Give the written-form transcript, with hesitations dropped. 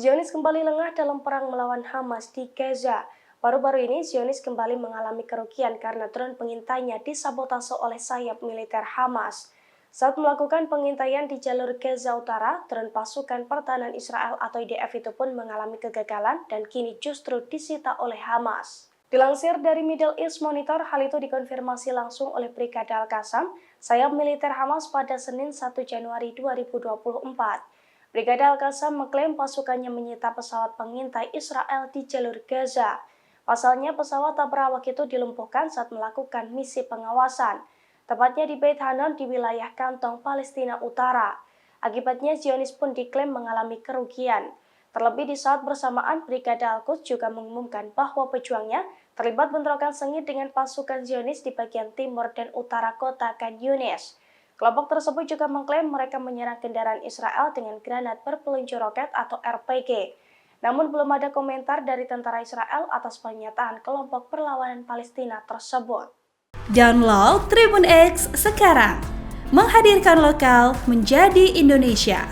Zionis kembali lengah dalam perang melawan Hamas di Gaza. Baru-baru ini, Zionis kembali mengalami kerugian karena drone pengintainya disabotase oleh sayap militer Hamas. Saat melakukan pengintaian di jalur Gaza Utara, drone pasukan pertahanan Israel atau IDF itu pun mengalami kegagalan dan kini justru disita oleh Hamas. Dilansir dari Middle East Monitor, hal itu dikonfirmasi langsung oleh Brigada Al-Qassam, sayap militer Hamas pada Senin 1 Januari 2024. Brigada Al-Qassam mengklaim pasukannya menyita pesawat pengintai Israel di jalur Gaza. Pasalnya, pesawat tak berawak itu dilumpuhkan saat melakukan misi pengawasan, tepatnya di Beit Hanon di wilayah kantong Palestina Utara. Akibatnya, Zionis pun diklaim mengalami kerugian. Terlebih di saat bersamaan, Brigada Al-Quds juga mengumumkan bahwa pejuangnya terlibat bentrokan sengit dengan pasukan Zionis di bagian timur dan utara kota Khan Yunis. Kelompok tersebut juga mengklaim mereka menyerang kendaraan Israel dengan granat berpeluncur roket atau RPG. Namun belum ada komentar dari tentara Israel atas pernyataan kelompok perlawanan Palestina tersebut. Download Tribun X sekarang, menghadirkan lokal menjadi Indonesia.